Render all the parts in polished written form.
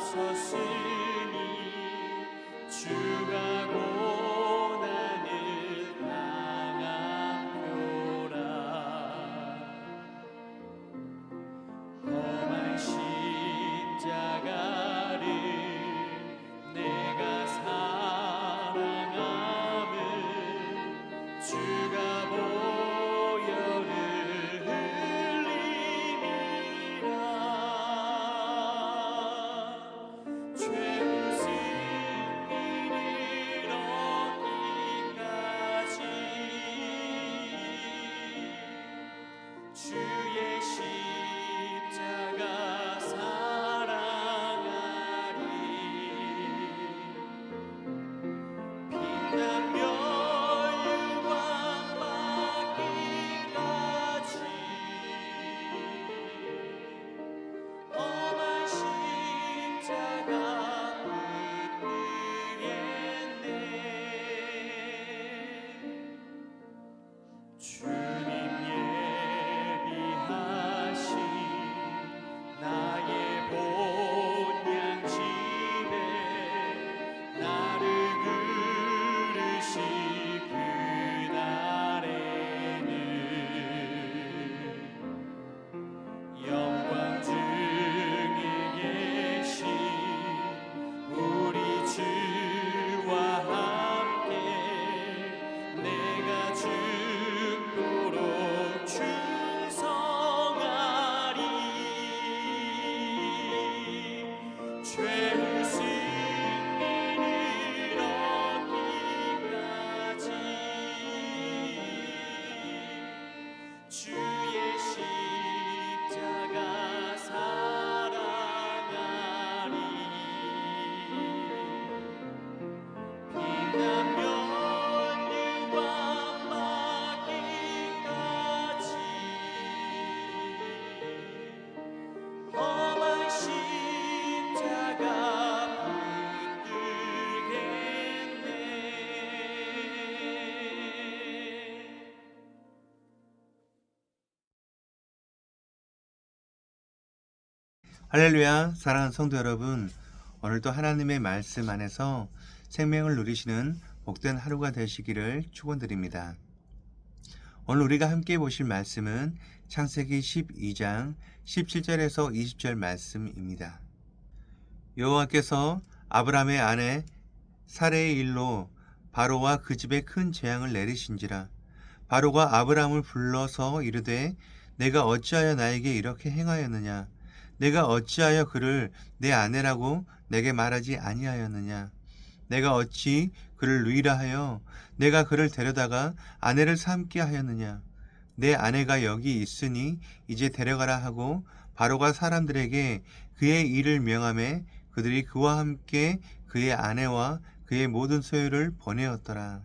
섰으니 주가 고난을 당한 표라. 험한 십자가를 내가 사랑함을 주가 보혈을 흘림이라. 죄의 승리를 얻기까지 주의 십자가 사랑하리. 빛나며 영광 받기까지 험한 십자가 붙들겠네. 주님 예비하신 나의 본향 집에 나를 부르신 그날에는 영광 중에 계신 우리 주와 함께 내가 죽도록 충성하리. 죄의 승리를 얻기까지 주의 십자가 사랑하리. 빛나며 영광 받기까지 험한 십자가 붙들겠네. 할렐루야. 사랑하는 성도 여러분, 오늘도 하나님의 말씀 안에서 생명을 누리시는 복된 하루가 되시기를 축원드립니다. 오늘 우리가 함께 보실 말씀은 창세기 12장 17절에서 20절 말씀입니다. 여호와께서 아브라함의 아내 사레의 일로 바로와 그 집에 큰 재앙을 내리신지라. 바로가 아브라함을 불러서 이르되 내가 어찌하여 나에게 이렇게 행하였느냐? 내가 어찌하여 그를 내 아내라고 내게 말하지 아니하였느냐? 내가 어찌 그를 누이라 하여 내가 그를 데려다가 아내를 삼게 하였느냐? 내 아내가 여기 있으니 이제 데려가라 하고 바로가 사람들에게 그의 일을 명하매 그들이 그와 함께 그의 아내와 그의 모든 소유를 보내었더라.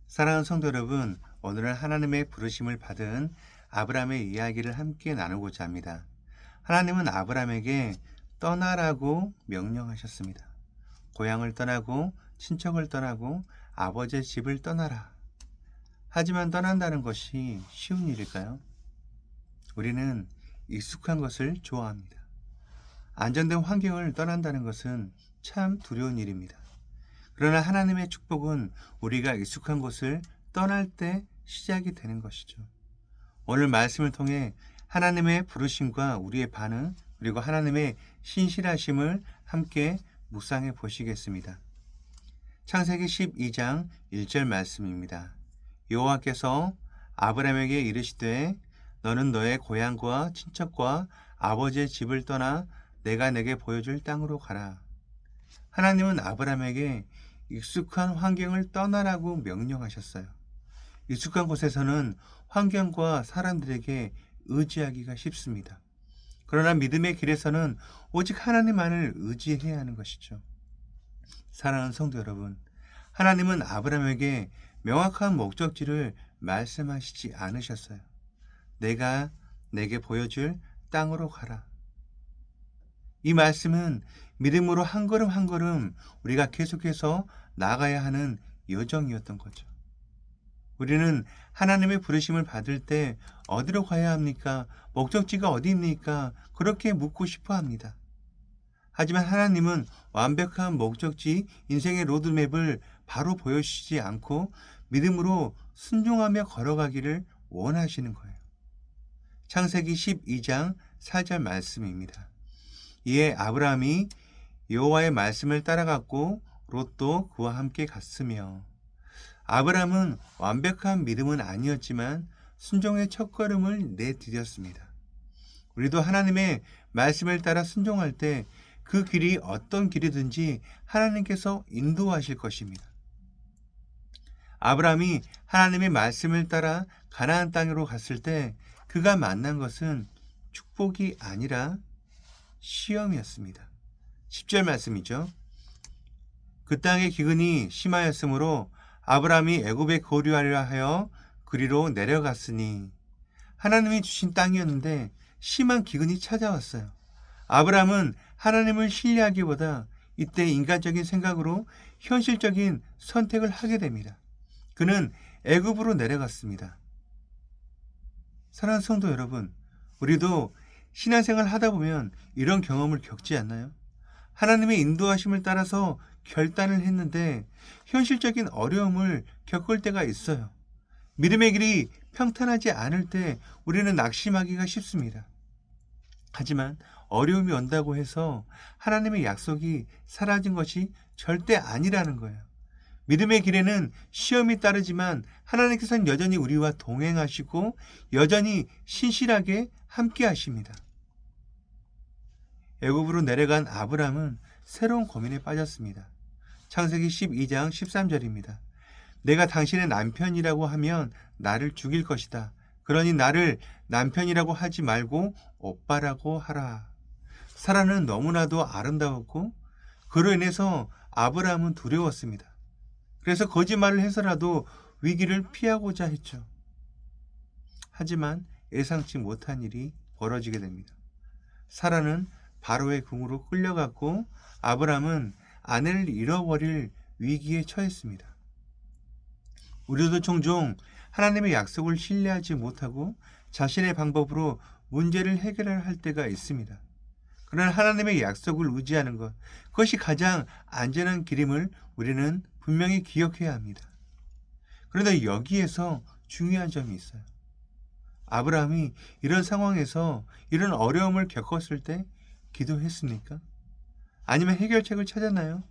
사랑하는 성도 여러분, 오늘은 하나님의 부르심을 받은 아브라함의 이야기를 함께 나누고자 합니다. 하나님은 아브라함에게 떠나라고 명령하셨습니다. 고향을 떠나고 친척을 떠나고 아버지의 집을 떠나라. 하지만 떠난다는 것이 쉬운 일일까요? 우리는 익숙한 것을 좋아합니다. 안정된 환경을 떠난다는 것은 참 두려운 일입니다. 그러나 하나님의 축복은 우리가 익숙한 곳을 떠날 때 시작이 되는 것이죠. 오늘 말씀을 통해 하나님의 부르심과 우리의 반응, 그리고 하나님의 신실하심을 함께 묵상해 보시겠습니다. 창세기 12장 1절 말씀입니다. 여호와께서 아브라함에게 이르시되 너는 너의 고향과 친척과 아버지의 집을 떠나 내가 내게 보여줄 땅으로 가라. 하나님은 아브라함에게 익숙한 환경을 떠나라고 명령하셨어요. 익숙한 곳에서는 환경과 사람들에게 의지하기가 쉽습니다. 그러나 믿음의 길에서는 오직 하나님만을 의지해야 하는 것이죠. 사랑하는 성도 여러분, 하나님은 아브라함에게 명확한 목적지를 말씀하시지 않으셨어요. 내가 내게 보여줄 땅으로 가라. 이 말씀은 믿음으로 한 걸음 한 걸음 우리가 계속해서 나아가야 하는 여정이었던 거죠. 우리는 하나님의 부르심을 받을 때 어디로 가야 합니까? 목적지가 어디입니까? 그렇게 묻고 싶어 합니다. 하지만 하나님은 완벽한 목적지, 인생의 로드맵을 바로 보여주시지 않고 믿음으로 순종하며 걸어가기를 원하시는 거예요. 창세기 12장 4절 말씀입니다. 이에 아브라함이 여호와의 말씀을 따라갔고 롯도 그와 함께 갔으며. 아브라함은 완벽한 믿음은 아니었지만 순종의 첫걸음을 내디뎠습니다. 우리도 하나님의 말씀을 따라 순종할 때 그 길이 어떤 길이든지 하나님께서 인도하실 것입니다. 아브라함이 하나님의 말씀을 따라 가나안 땅으로 갔을 때 그가 만난 것은 축복이 아니라 시험이었습니다. 10절 말씀이죠. 그 땅의 기근이 심하였으므로 아브라함이 애굽에 거류하려 하여 그리로 내려갔으니. 하나님이 주신 땅이었는데 심한 기근이 찾아왔어요. 아브라함은 하나님을 신뢰하기보다 이때 인간적인 생각으로 현실적인 선택을 하게 됩니다. 그는 애굽으로 내려갔습니다. 사랑하는 성도 여러분, 우리도 신앙생활 하다 보면 이런 경험을 겪지 않나요? 하나님의 인도하심을 따라서 결단을 했는데 현실적인 어려움을 겪을 때가 있어요. 믿음의 길이 평탄하지 않을 때 우리는 낙심하기가 쉽습니다. 하지만 어려움이 온다고 해서 하나님의 약속이 사라진 것이 절대 아니라는 거예요. 믿음의 길에는 시험이 따르지만 하나님께서는 여전히 우리와 동행하시고 여전히 신실하게 함께 하십니다. 애굽으로 내려간 아브람은 새로운 고민에 빠졌습니다. 창세기 12장 13절입니다. 내가 당신의 남편이라고 하면 나를 죽일 것이다. 그러니 나를 남편이라고 하지 말고 오빠라고 하라. 사라는 너무나도 아름다웠고 그로 인해서 아브라함은 두려웠습니다. 그래서 거짓말을 해서라도 위기를 피하고자 했죠. 하지만 예상치 못한 일이 벌어지게 됩니다. 사라는 바로의 궁으로 끌려갔고 아브라함은 아내를 잃어버릴 위기에 처했습니다. 우리도 종종 하나님의 약속을 신뢰하지 못하고 자신의 방법으로 문제를 해결해야 할 때가 있습니다. 그러나 하나님의 약속을 의지하는 것, 그것이 가장 안전한 길임을 우리는 분명히 기억해야 합니다. 그런데 여기에서 중요한 점이 있어요. 아브라함이 이런 상황에서 이런 어려움을 겪었을 때 기도했습니까? 아니면 해결책을 찾았나요?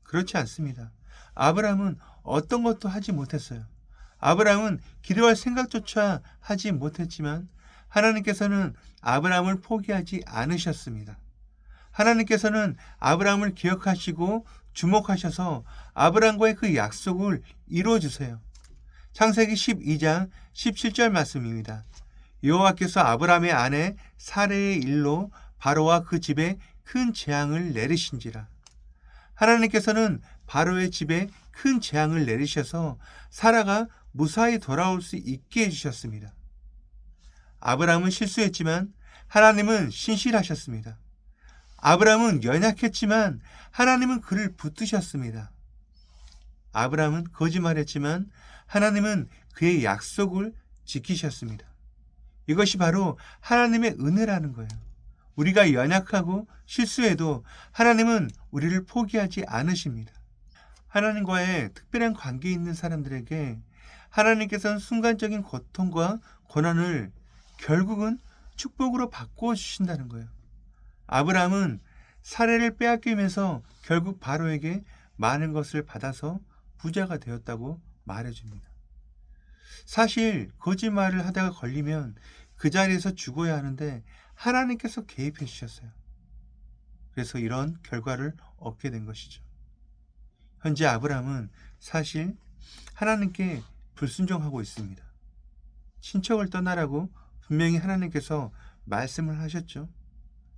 그렇지 않습니다. 아브라함은 어떤 것도 하지 못했어요. 아브라함은 기도할 생각조차 하지 못했지만 하나님께서는 아브라함을 포기하지 않으셨습니다. 하나님께서는 아브라함을 기억하시고 주목하셔서 아브라함과의 그 약속을 이루어주세요. 창세기 12장 17절 말씀입니다. 여호와께서 아브라함의 아내 사레의 일로 바로와 그 집에 큰 재앙을 내리신지라. 하나님께서는 바로의 집에 큰 재앙을 내리셔서 사라가 무사히 돌아올 수 있게 해주셨습니다. 아브라함은 실수했지만 하나님은 신실하셨습니다. 아브라함은 연약했지만 하나님은 그를 붙드셨습니다. 아브라함은 거짓말했지만 하나님은 그의 약속을 지키셨습니다. 이것이 바로 하나님의 은혜라는 거예요. 우리가 연약하고 실수해도 하나님은 우리를 포기하지 않으십니다. 하나님과의 특별한 관계에 있는 사람들에게 하나님께서는 순간적인 고통과 고난을 결국은 축복으로 바꾸어 주신다는 거예요. 아브라함은 사례를 빼앗기면서 결국 바로에게 많은 것을 받아서 부자가 되었다고 말해줍니다. 사실 거짓말을 하다가 걸리면 그 자리에서 죽어야 하는데 하나님께서 개입해 주셨어요. 그래서 이런 결과를 얻게 된 것이죠. 현재 아브라함은 사실 하나님께 불순종하고 있습니다. 친척을 떠나라고 분명히 하나님께서 말씀을 하셨죠.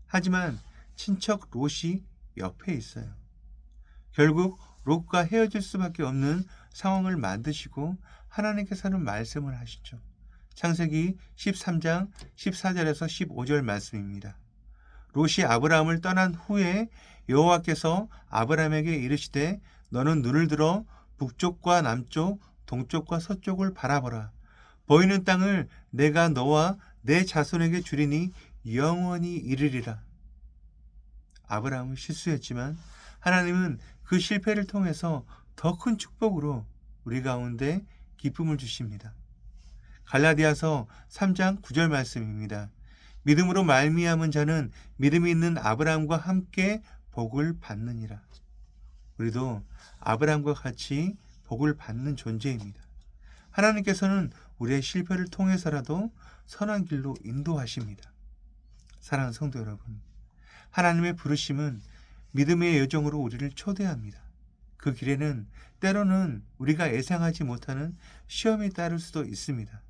하지만 친척 롯이 옆에 있어요. 결국 롯과 헤어질 수밖에 없는 상황을 만드시고 하나님께서는 말씀을 하시죠. 창세기 13장 14절에서 15절 말씀입니다. 롯이 아브라함을 떠난 후에 여호와께서 아브라함에게 이르시되 너는 눈을 들어 북쪽과 남쪽, 동쪽과 서쪽을 바라보라. 보이는 땅을 내가 너와 내 자손에게 주리니 영원히 이르리라. 아브라함은 실수했지만 하나님은 그 실패를 통해서 더 큰 축복으로 우리 가운데 기쁨을 주십니다. 갈라디아서 3장 9절 말씀입니다. 믿음으로 말미암은 자는 믿음이 있는 아브라함과 함께 복을 받느니라. 우리도 아브라함과 같이 복을 받는 존재입니다. 하나님께서는 우리의 실패를 통해서라도 선한 길로 인도하십니다. 사랑하는 성도 여러분, 하나님의 부르심은 믿음의 여정으로 우리를 초대합니다. 그 길에는 때로는 우리가 예상하지 못하는 시험이 따를 수도 있습니다.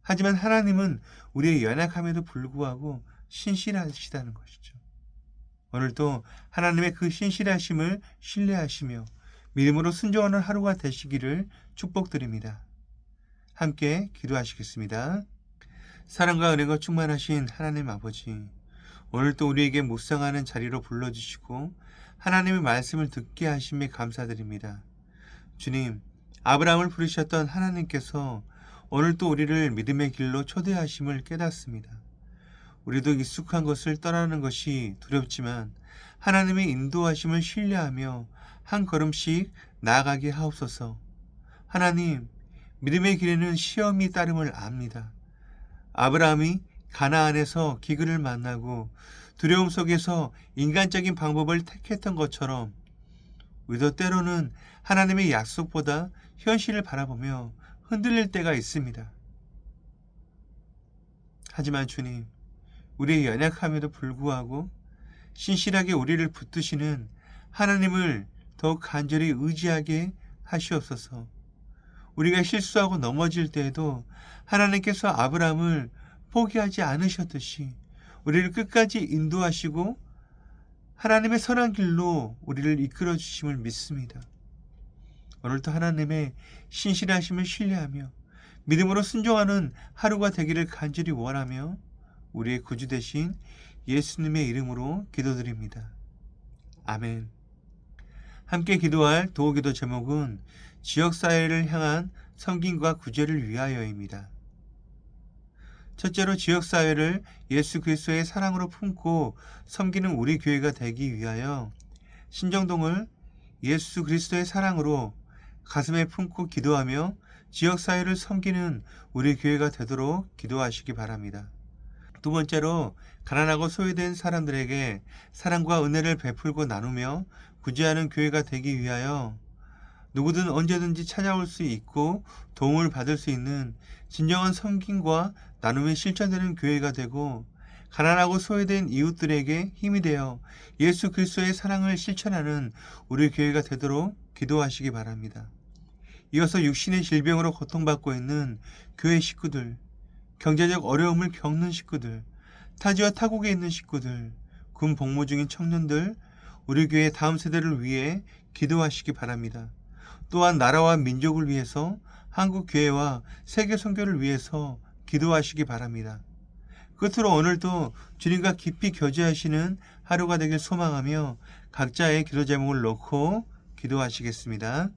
하지만 하나님은 우리의 연약함에도 불구하고 신실하시다는 것이죠. 오늘도 하나님의 그 신실하심을 신뢰하시며 믿음으로 순종하는 하루가 되시기를 축복드립니다. 함께 기도하시겠습니다. 사랑과 은혜가 충만하신 하나님 아버지, 오늘도 우리에게 묵상하는 자리로 불러주시고 하나님의 말씀을 듣게 하심에 감사드립니다. 주님, 아브라함을 부르셨던 하나님께서 오늘도 우리를 믿음의 길로 초대하심을 깨닫습니다. 우리도 익숙한 것을 떠나는 것이 두렵지만 하나님의 인도하심을 신뢰하며 한 걸음씩 나아가게 하옵소서. 하나님, 믿음의 길에는 시험이 따름을 압니다. 아브라함이 가나안에서 기근을 만나고 두려움 속에서 인간적인 방법을 택했던 것처럼 우리도 때로는 하나님의 약속보다 현실을 바라보며 흔들릴 때가 있습니다. 하지만 주님, 우리의 연약함에도 불구하고 신실하게 우리를 붙드시는 하나님을 더욱 간절히 의지하게 하시옵소서. 우리가 실수하고 넘어질 때에도 하나님께서 아브라함을 포기하지 않으셨듯이 우리를 끝까지 인도하시고 하나님의 선한 길로 우리를 이끌어 주심을 믿습니다. 오늘도 하나님의 신실하심을 신뢰하며 믿음으로 순종하는 하루가 되기를 간절히 원하며 우리의 구주 되신 예수님의 이름으로 기도드립니다. 아멘. 함께 기도할 도우기도 제목은 지역사회를 향한 섬김과 구제를 위하여입니다. 첫째로 지역사회를 예수 그리스도의 사랑으로 품고 섬기는 우리 교회가 되기 위하여 신정동을 예수 그리스도의 사랑으로 가슴에 품고 기도하며 지역사회를 섬기는 우리 교회가 되도록 기도하시기 바랍니다. 두 번째로 가난하고 소외된 사람들에게 사랑과 은혜를 베풀고 나누며 구제하는 교회가 되기 위하여 누구든 언제든지 찾아올 수 있고 도움을 받을 수 있는 진정한 섬김과 나눔이 실천되는 교회가 되고 가난하고 소외된 이웃들에게 힘이 되어 예수 그리스도의 사랑을 실천하는 우리 교회가 되도록 기도하시기 바랍니다. 이어서 육신의 질병으로 고통받고 있는 교회 식구들, 경제적 어려움을 겪는 식구들, 타지와 타국에 있는 식구들, 군 복무 중인 청년들, 우리 교회 다음 세대를 위해 기도하시기 바랍니다. 또한 나라와 민족을 위해서 한국 교회와 세계 선교를 위해서 기도하시기 바랍니다. 끝으로 오늘도 주님과 깊이 교제하시는 하루가 되길 소망하며 각자의 기도 제목을 놓고 기도하시겠습니다.